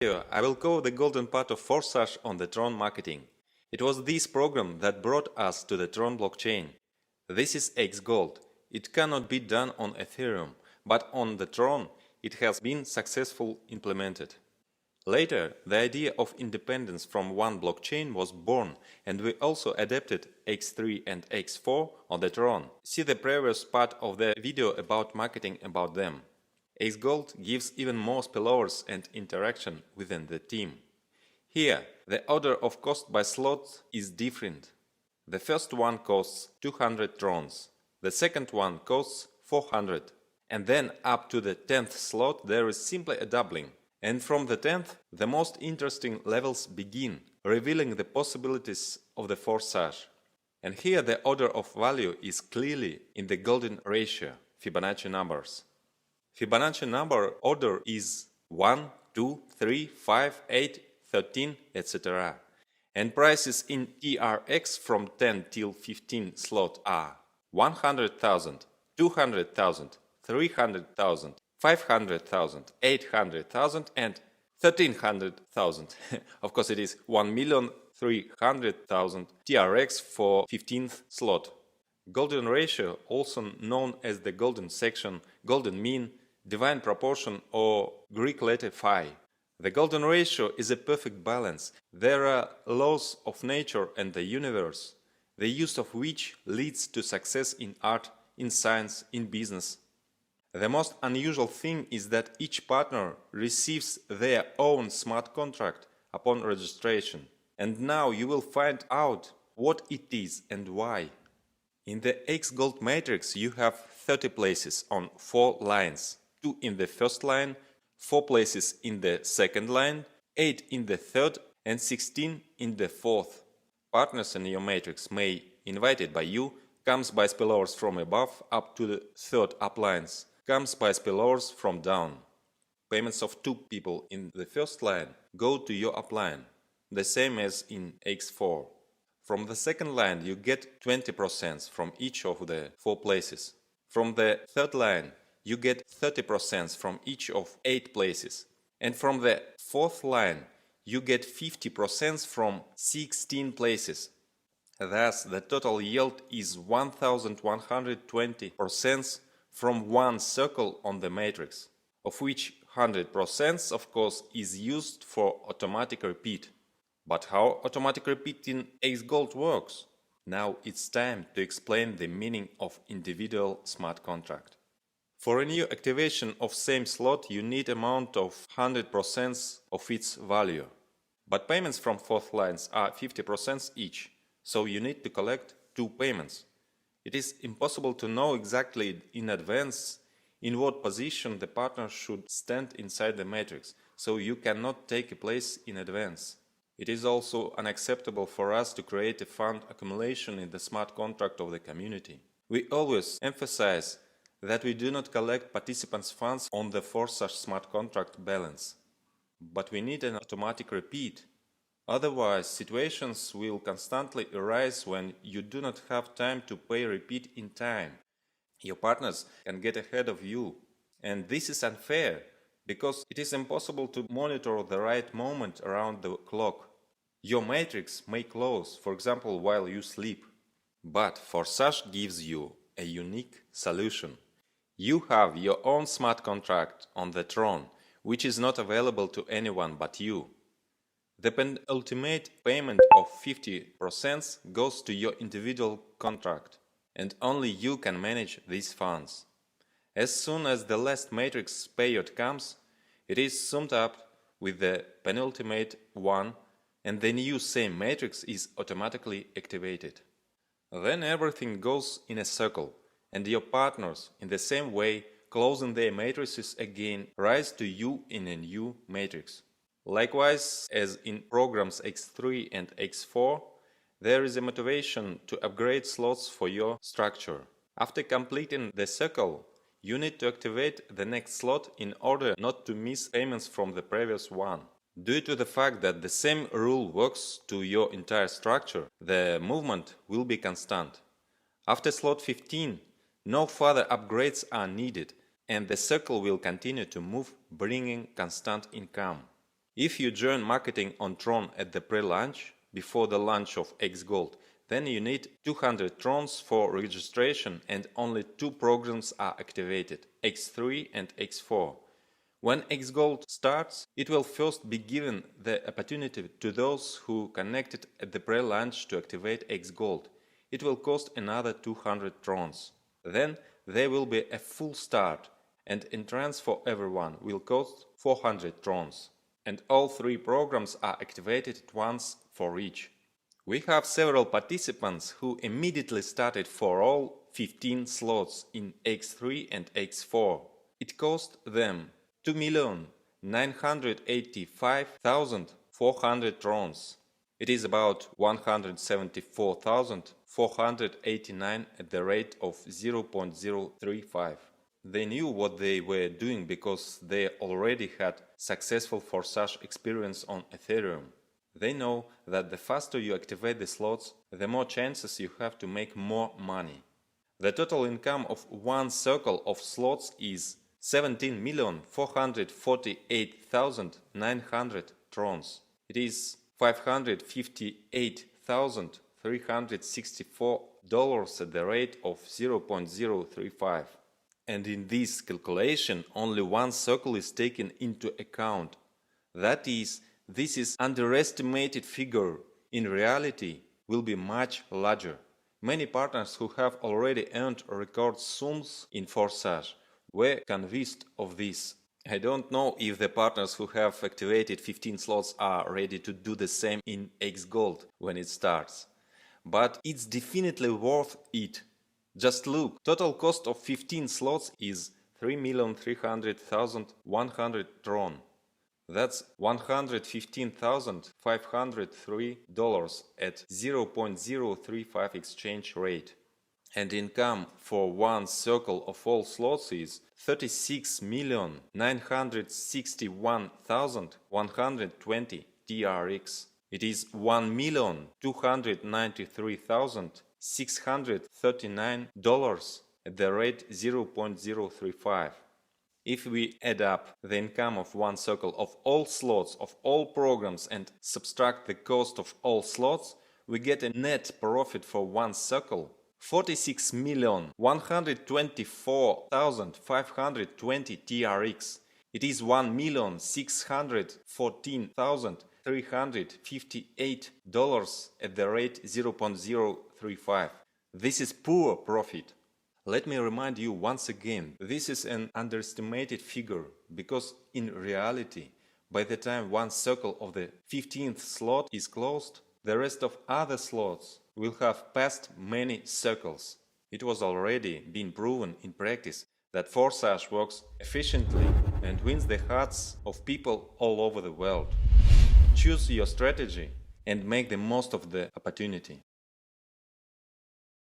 Here, I will cover the golden part of Forsage on the Tron marketing. It was this program that brought us to the Tron blockchain. This is Xgold. It cannot be done on Ethereum, but on the Tron it has been successfully implemented. Later, the idea of independence from one blockchain was born, and we also adapted X3 and X4 on the Tron. See the previous part of the video about marketing about them. Xgold gives even more spillovers and interaction within the team. Here, the order of cost by slots is different. The first one costs 200 Trons, the second one costs 400, and then up to the 10th slot there is simply a doubling. And from the 10th, the most interesting levels begin, revealing the possibilities of the Forsage. And here the order of value is clearly in the golden ratio, Fibonacci numbers. Fibonacci number order is 1, 2, 3, 5, 8, 13, etc. And prices in TRX from 10 till 15 slot are 100,000, 200,000, 300,000, 500,000, 800,000 and 1300,000. Of course it is 1,300,000 TRX for 15th slot. Golden ratio, also known as the golden section, golden mean, divine proportion or Greek letter phi. The golden ratio is a perfect balance. There are laws of nature and the universe, the use of which leads to success in art, in science, in business. The most unusual thing is that each partner receives their own smart contract upon registration. And now you will find out what it is and why. In the Xgold matrix you have 30 places on 4 lines, 2 in the first line, 4 places in the second line, 8 in the third and 16 in the fourth. Partners in your matrix may, invited by you, comes by spillovers from above up to the third uplines, comes by spillovers from down. Payments of 2 people in the first line go to your upline, the same as in X4. From the second line you get 20% from each of the 4 places. From the third line you get 30% from each of 8 places. And from the fourth line you get 50% from 16 places. Thus the total yield is 1120% from one circle on the matrix, of which 100% of course is used for automatic repeat. But how automatic repeat in Xgold works? Now it's time to explain the meaning of individual smart contract. For a new activation of same slot you need amount of 100% of its value. But payments from fourth lines are 50% each, so you need to collect 2 payments. It is impossible to know exactly in advance in what position the partner should stand inside the matrix, so you cannot take a place in advance. It is also unacceptable for us to create a fund accumulation in the smart contract of the community. We always emphasize that we do not collect participants' funds on the Forsage smart contract balance. But we need an automatic repeat. Otherwise, situations will constantly arise when you do not have time to pay repeat in time. Your partners can get ahead of you. And this is unfair, because it is impossible to monitor the right moment around the clock. Your matrix may close, for example, while you sleep. But Forsage gives you a unique solution. You have your own smart contract on the Tron, which is not available to anyone but you. The penultimate payment of 50% goes to your individual contract, and only you can manage these funds. As soon as the last matrix payout comes, it is summed up with the penultimate one, and the new same matrix is automatically activated. Then everything goes in a circle, and your partners, in the same way, closing their matrices again, rise to you in a new matrix. Likewise, as in programs X3 and X4, there is a motivation to upgrade slots for your structure. After completing the circle, you need to activate the next slot in order not to miss payments from the previous one. Due to the fact that the same rule works to your entire structure, the movement will be constant. After slot 15, no further upgrades are needed, and the circle will continue to move, bringing constant income. If you join marketing on Tron at the pre-launch, before the launch of Xgold, then you need 200 Trons for registration and only 2 programs are activated, X3 and X4. When Xgold starts, it will first be given the opportunity to those who connected at the pre-launch to activate Xgold. It will cost another 200 Trons. Then there will be a full start, and entrance for everyone will cost 400 Trons. And all 3 programs are activated at once for each. We have several participants who immediately started for all 15 slots in X3 and X4. It cost them 2,985,400 Trons. It is about 174,489 at the rate of 0.035. They knew what they were doing because they already had successful Forsage experience on Ethereum. They know that the faster you activate the slots, the more chances you have to make more money. The total income of one circle of slots is 17,448,900 Trons. It is $558,364 at the rate of 0.035. And in this calculation, only one circle is taken into account. That is, this is underestimated figure. In reality, will be much larger. Many partners who have already earned record sums in Forsage were convinced of this. I don't know if the partners who have activated 15 slots are ready to do the same in Xgold when it starts. But it's definitely worth it. Just look, total cost of 15 slots is 3,300,100 Tron. That's $115,503 at 0.035 exchange rate. And income for one circle of all slots is 36,961,120 TRX. It is $1,293,639 at the rate 0.035. If we add up the income of one circle of all slots of all programs and subtract the cost of all slots, we get a net profit for one circle 46,124,520 TRX. It is $1,614,358 at the rate 0.035. This is poor profit. Let me remind you once again, this is an underestimated figure, because in reality, by the time one circle of the 15th slot is closed, the rest of other slots will have passed many circles. It was already been proven in practice that Forsage works efficiently and wins the hearts of people all over the world. Choose your strategy and make the most of the opportunity.